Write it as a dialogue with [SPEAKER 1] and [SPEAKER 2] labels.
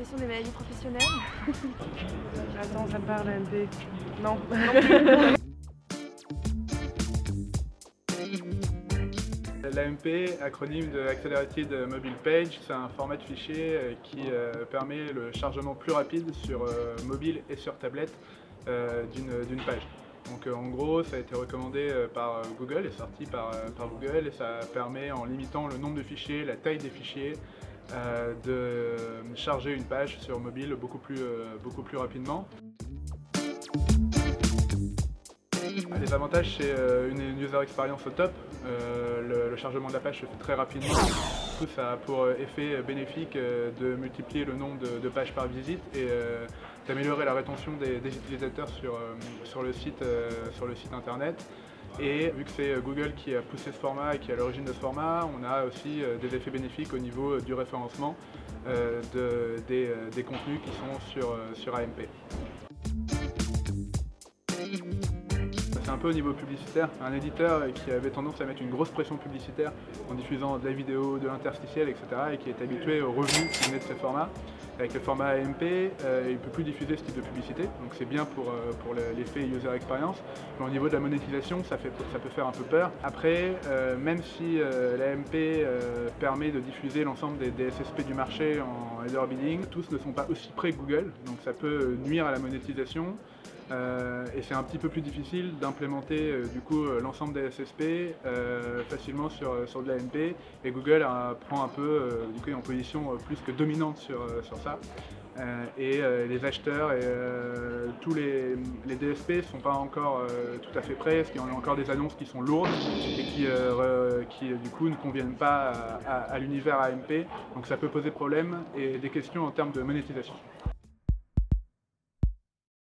[SPEAKER 1] sont des maladies professionnelles?
[SPEAKER 2] Attends, ça me parle, AMP. Non.
[SPEAKER 3] L'AMP, acronyme de Accelerated Mobile Page, c'est un format de fichier qui permet le chargement plus rapide sur mobile et sur tablette d'une page. Donc en gros, ça a été recommandé par Google et sorti par Google, et ça permet, en limitant le nombre de fichiers, la taille des fichiers, de charger une page sur mobile beaucoup plus rapidement. Les avantages, c'est une user experience au top. Le chargement de la page se fait très rapidement. Du coup, ça a pour effet bénéfique de multiplier le nombre de pages par visite et d'améliorer la rétention des utilisateurs sur le site internet. Et vu que c'est Google qui a poussé ce format et qui est à l'origine de ce format, on a aussi des effets bénéfiques au niveau du référencement des contenus qui sont sur AMP. C'est un peu au niveau publicitaire, un éditeur qui avait tendance à mettre une grosse pression publicitaire en diffusant de la vidéo, de l'interstitiel, etc. et qui est habitué aux revenus qui venaient de ces formats. Avec le format AMP, il ne peut plus diffuser ce type de publicité, donc c'est bien pour l'effet user experience. Mais au niveau de la monétisation, ça peut faire un peu peur. Après, même si l'AMP permet de diffuser l'ensemble des SSP du marché en header bidding, tous ne sont pas aussi près que Google, donc ça peut nuire à la monétisation. Et c'est un petit peu plus difficile d'implémenter du coup l'ensemble des SSP facilement sur de l'AMP, et Google prend un peu du coup en position plus que dominante sur ça. Et les acheteurs et tous les DSP ne sont pas encore tout à fait prêts, parce qu'il y en a encore des annonces qui sont lourdes et qui du coup ne conviennent pas à l'univers AMP, donc ça peut poser problème et des questions en termes de monétisation.